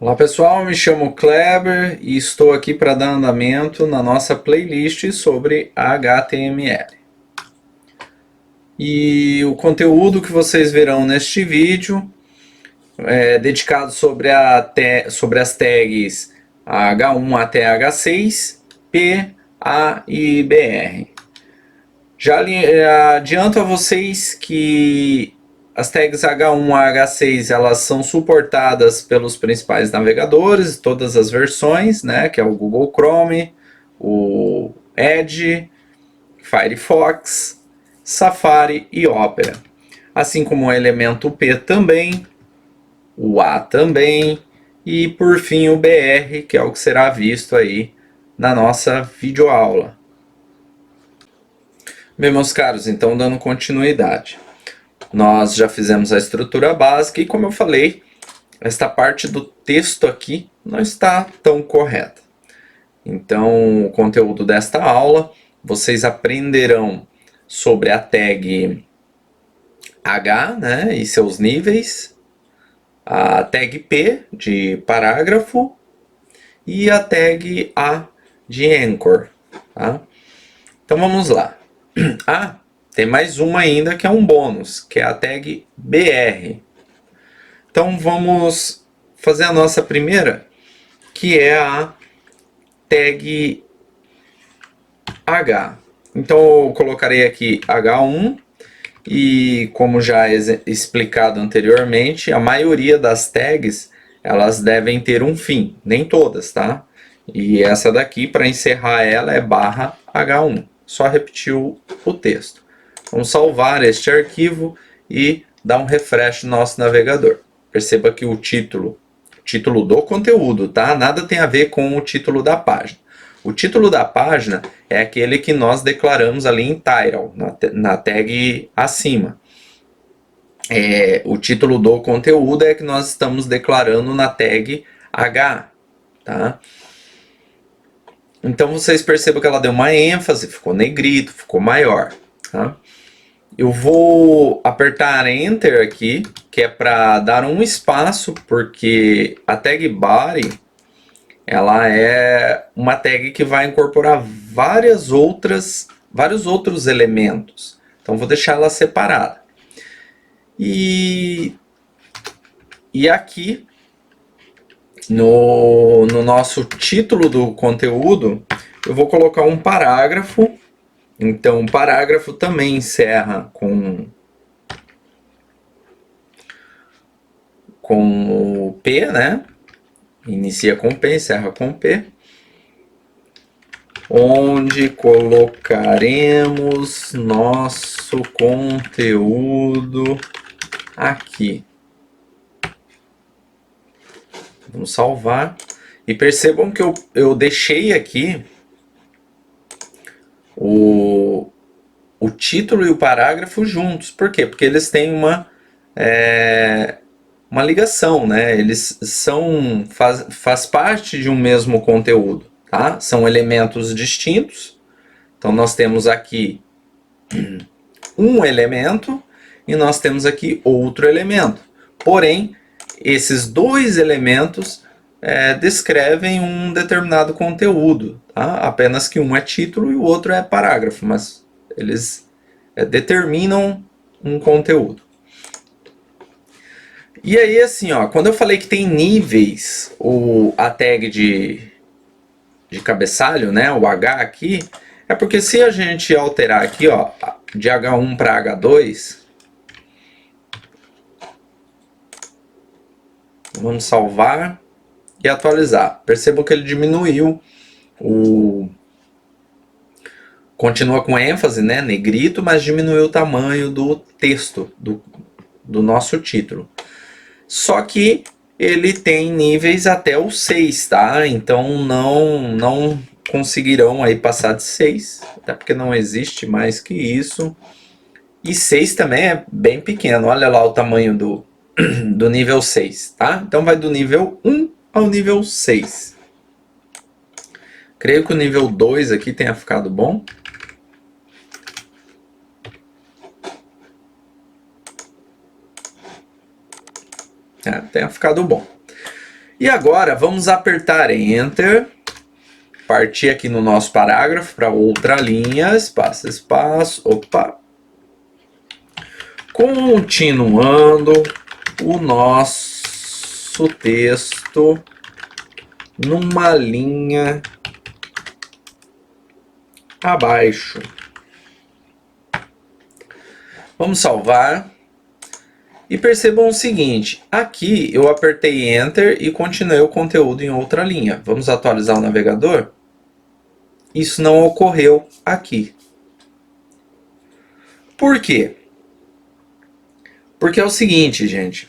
Olá pessoal, me chamo Kleber e estou aqui para dar andamento na nossa playlist sobre HTML. E o conteúdo que vocês verão neste vídeo é dedicado sobre as tags H1 até H6, P, A e BR. Já adianto a vocês que as tags H1 a H6 elas são suportadas pelos principais navegadores, todas as versões, né, que é o Google Chrome, o Edge, Firefox, Safari e Opera. Assim como o elemento P também, o A também e por fim o BR, que é o que será visto aí na nossa videoaula. Bem, meus caros, então dando continuidade. Nós já fizemos a estrutura básica e, como eu falei, esta parte do texto aqui não está tão correta. Então, o conteúdo desta aula, vocês aprenderão sobre a tag H, né, e seus níveis, a tag P de parágrafo e a tag A de anchor. Tá? Então vamos lá. Tem mais uma ainda que é um bônus, que é a tag BR. Então vamos fazer a nossa primeira, que é a tag H. Então eu colocarei aqui H1 e, como já explicado anteriormente, a maioria das tags elas devem ter um fim, nem todas, tá? E essa daqui, para encerrar ela, é barra H1. Só repetir o texto. Vamos salvar este arquivo e dar um refresh no nosso navegador. Perceba que o título do conteúdo, tá? Nada tem a ver com o título da página. O título da página é aquele que nós declaramos ali em title, na tag acima. O título do conteúdo é que nós estamos declarando na tag H, tá? Então vocês percebam que ela deu uma ênfase, ficou negrito, ficou maior, tá? Eu vou apertar Enter aqui, que é para dar um espaço, porque a tag Body ela é uma tag que vai incorporar vários outros elementos. Então vou deixar ela separada. E aqui no nosso título do conteúdo eu vou colocar um parágrafo. Então o parágrafo também encerra com o P, né? Inicia com P, encerra com P. Onde colocaremos nosso conteúdo aqui. Vamos salvar. E percebam que eu deixei aqui o título e o parágrafo juntos. Por quê? Porque eles têm uma ligação, né? Eles faz parte de um mesmo conteúdo, tá? São elementos distintos. Então nós temos aqui um elemento e nós temos aqui outro elemento. Porém, esses dois elementos descrevem um determinado conteúdo, tá? Apenas que um é título e o outro é parágrafo, mas eles determinam um conteúdo. E aí, assim, ó, quando eu falei que tem níveis, a tag de cabeçalho, né, o H aqui, é porque se a gente alterar aqui, ó, de H1 para H2, vamos salvar e atualizar. Percebam que ele diminuiu continua com ênfase, né, negrito, mas diminuiu o tamanho do texto, do nosso título. Só que ele tem níveis até o 6, tá? Então não conseguirão aí passar de 6, até porque não existe mais que isso. E 6 também é bem pequeno, olha lá o tamanho do nível 6, tá? Então vai do nível 1 ao nível 6. Creio que o nível 2 aqui tenha ficado bom. Tenha ficado bom. E agora vamos apertar Enter, partir aqui no nosso parágrafo para outra linha, espaço, espaço, opa. Continuando o nosso texto numa linha abaixo. Vamos salvar. E percebam o seguinte, aqui eu apertei Enter e continuei o conteúdo em outra linha. Vamos atualizar o navegador? Isso não ocorreu aqui. Por quê? Porque é o seguinte, gente.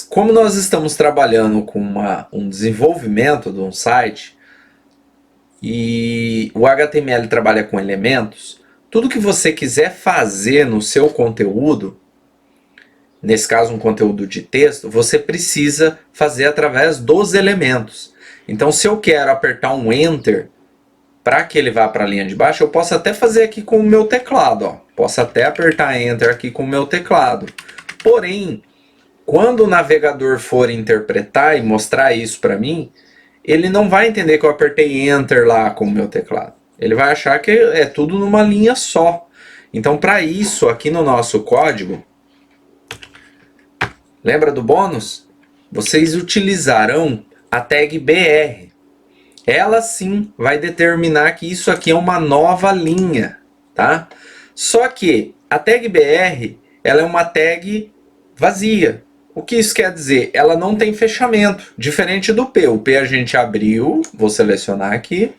Como nós estamos trabalhando com um desenvolvimento de um site, e o HTML trabalha com elementos, tudo que você quiser fazer no seu conteúdo, nesse caso um conteúdo de texto, você precisa fazer através dos elementos. Então, se eu quero apertar um Enter para que ele vá para a linha de baixo, eu posso até fazer aqui com o meu teclado. Ó. Posso até apertar Enter aqui com o meu teclado. Porém, quando o navegador for interpretar e mostrar isso para mim, ele não vai entender que eu apertei Enter lá com o meu teclado. Ele vai achar que é tudo numa linha só. Então, para isso, aqui no nosso código, lembra do bônus? Vocês utilizarão a tag BR. Ela sim vai determinar que isso aqui é uma nova linha, tá? Só que a tag BR, ela é uma tag vazia. O que isso quer dizer? Ela não tem fechamento, diferente do P. O P a gente abriu, vou selecionar aqui,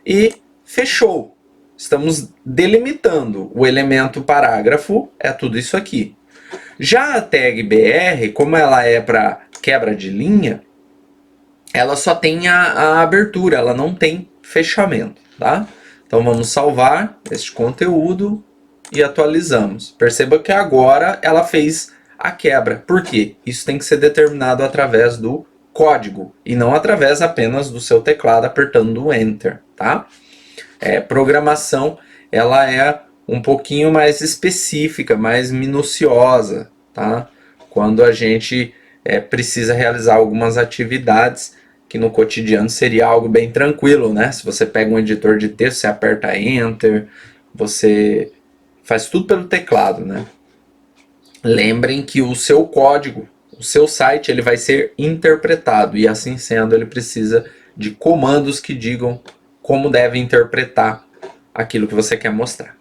e fechou. Estamos delimitando. O elemento parágrafo é tudo isso aqui. Já a tag BR, como ela é para quebra de linha, ela só tem a abertura, ela não tem fechamento, tá? Então vamos salvar este conteúdo e atualizamos. Perceba que agora ela fez a quebra. Por quê? Isso tem que ser determinado através do código e não através apenas do seu teclado apertando o Enter, tá? Programação, ela é um pouquinho mais específica, mais minuciosa, tá? Quando a gente precisa realizar algumas atividades que no cotidiano seria algo bem tranquilo, né? Se você pega um editor de texto, você aperta Enter, você faz tudo pelo teclado, né? Lembrem que o seu código, o seu site, ele vai ser interpretado e assim sendo, ele precisa de comandos que digam como deve interpretar aquilo que você quer mostrar.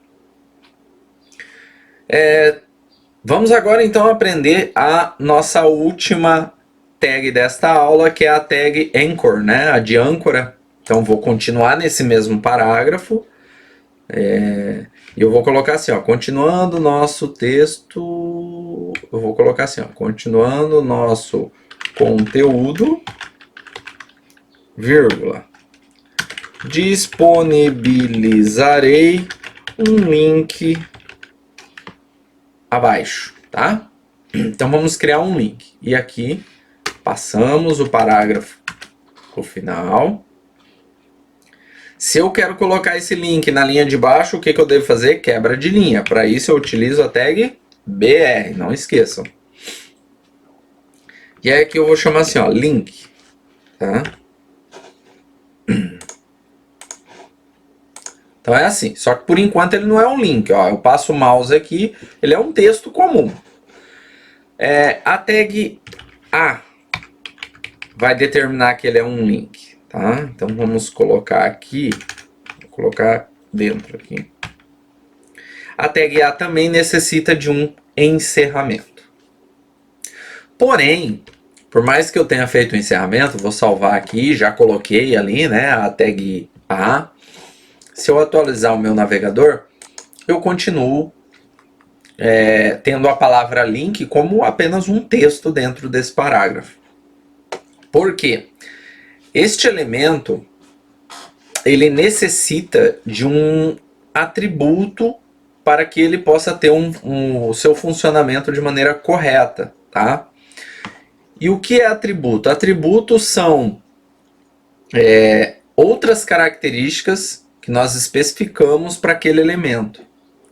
Vamos agora então aprender a nossa última tag desta aula, que é a tag Anchor, né? A de âncora. Então vou continuar nesse mesmo parágrafo. E eu vou colocar assim, ó, continuando nosso texto, eu vou colocar assim, ó, continuando nosso conteúdo, vírgula, disponibilizarei um link abaixo, tá? Então vamos criar um link. E aqui passamos o parágrafo pro final. Se eu quero colocar esse link na linha de baixo, o que eu devo fazer? Quebra de linha. Para isso eu utilizo a tag BR, não esqueçam. E aí aqui eu vou chamar assim, ó, link, tá? Então é assim, só que por enquanto ele não é um link, ó. Eu passo o mouse aqui, ele é um texto comum. A tag A vai determinar que ele é um link, tá? Então vamos colocar aqui, vou colocar dentro aqui. A tag A também necessita de um encerramento. Porém, por mais que eu tenha feito o encerramento, vou salvar aqui, já coloquei ali, né, a tag A. Se eu atualizar o meu navegador, eu continuo tendo a palavra link como apenas um texto dentro desse parágrafo. Por quê? Este elemento, ele necessita de um atributo para que ele possa ter o seu funcionamento de maneira correta, tá? E o que é atributo? Atributos são outras características que nós especificamos para aquele elemento.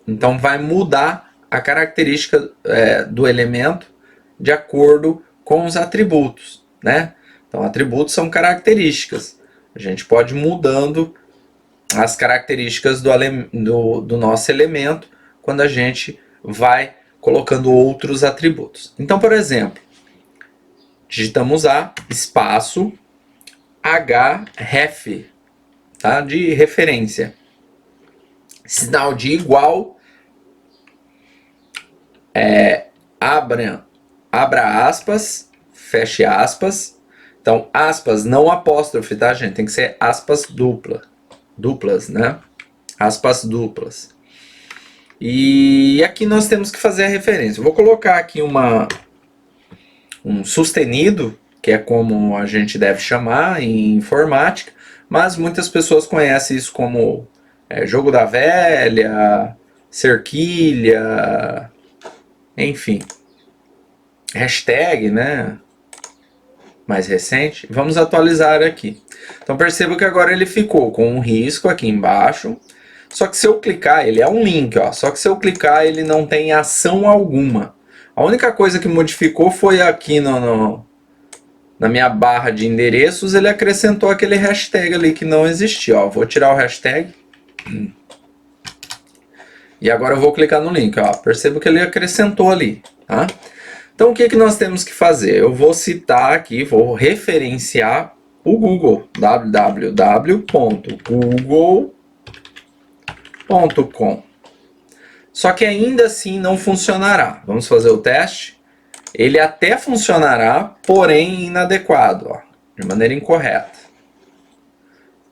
Então vai mudar a característica do elemento de acordo com os atributos, né? Então, atributos são características. A gente pode ir mudando as características do nosso elemento quando a gente vai colocando outros atributos. Então, por exemplo, digitamos A, espaço, href, tá? De referência. Sinal de igual, abra aspas, feche aspas. Então, aspas, não apóstrofe, tá, gente? Tem que ser aspas duplas, né? Aspas duplas. E aqui nós temos que fazer a referência. Eu vou colocar aqui um sustenido, que é como a gente deve chamar em informática, mas muitas pessoas conhecem isso como jogo da velha, cerquilha, enfim. Hashtag, né? Mais recente. Vamos atualizar aqui. Então perceba que agora ele ficou com um risco aqui embaixo. Só que se eu clicar, ele é um link, ó. Só que se eu clicar, ele não tem ação alguma. A única coisa que modificou foi aqui na minha barra de endereços, ele acrescentou aquele hashtag ali que não existia, ó. Vou tirar o hashtag. E agora eu vou clicar no link, ó. Perceba que ele acrescentou ali, tá? Então o que nós temos que fazer? Eu vou citar aqui, vou referenciar o Google, www.google.com. Só que ainda assim não funcionará. Vamos fazer o teste. Ele até funcionará, porém inadequado, ó, de maneira incorreta.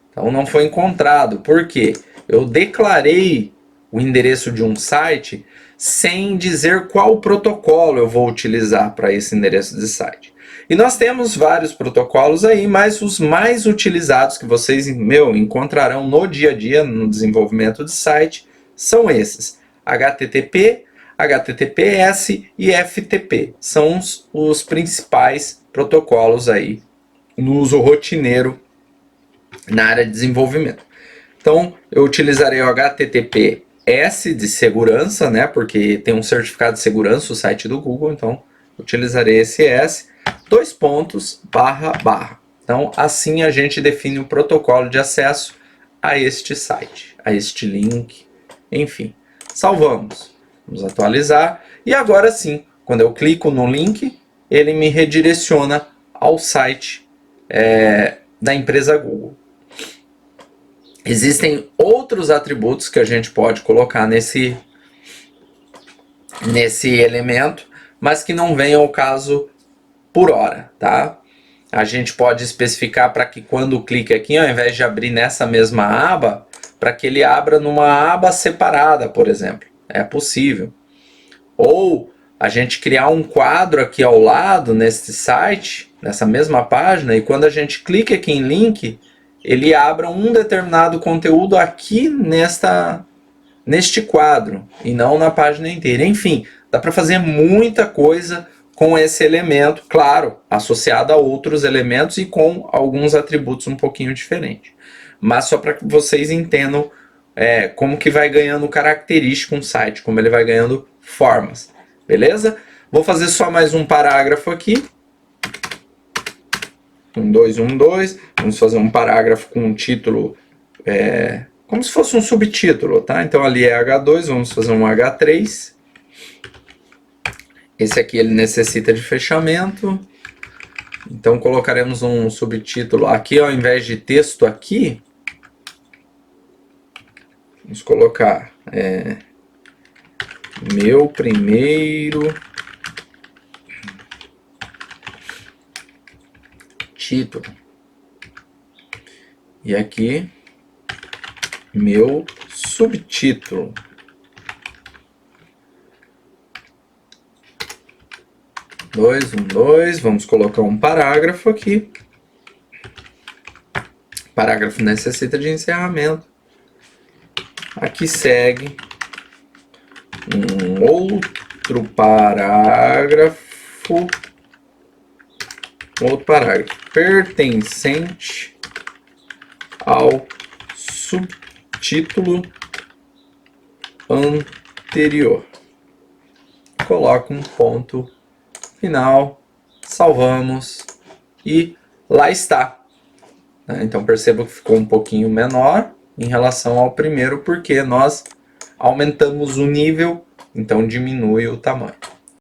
Então não foi encontrado. Por quê? Eu declarei o endereço de um site sem dizer qual protocolo eu vou utilizar para esse endereço de site. E nós temos vários protocolos aí, mas os mais utilizados que vocês encontrarão no dia a dia, no desenvolvimento de site, são esses: HTTP, HTTPS e FTP. São os principais protocolos aí no uso rotineiro na área de desenvolvimento. Então, eu utilizarei o HTTPS de segurança, né? Porque tem um certificado de segurança o site do Google, então utilizarei esse S, //. Então, assim a gente define o protocolo de acesso a este site, a este link, enfim. Salvamos. Vamos atualizar. E agora sim, quando eu clico no link, ele me redireciona ao site da empresa Google. Existem outros atributos que a gente pode colocar nesse elemento, mas que não vem ao caso por hora, tá? A gente pode especificar para que quando clica aqui, ao invés de abrir nessa mesma aba, para que ele abra numa aba separada, por exemplo. É possível. Ou a gente criar um quadro aqui ao lado nesse site, nessa mesma página, e quando a gente clica aqui em link, ele abra um determinado conteúdo aqui neste quadro, e não na página inteira. Enfim, dá para fazer muita coisa com esse elemento, claro, associado a outros elementos e com alguns atributos um pouquinho diferentes. Mas só para que vocês entendam como que vai ganhando característica um site, como ele vai ganhando formas, beleza? Vou fazer só mais um parágrafo aqui. 1212, vamos fazer um parágrafo com um título, como se fosse um subtítulo, tá? Então ali é H2, vamos fazer um H3. Esse aqui ele necessita de fechamento, então colocaremos um subtítulo aqui, ao invés de texto aqui, vamos colocar meu primeiro título. E aqui, meu subtítulo. Vamos colocar um parágrafo aqui. Parágrafo necessita de encerramento. Aqui segue um outro parágrafo. Pertencente ao subtítulo anterior. Coloco um ponto final salvamos e lá está. Então perceba que ficou um pouquinho menor em relação ao primeiro, porque nós aumentamos o nível, então diminui o tamanho.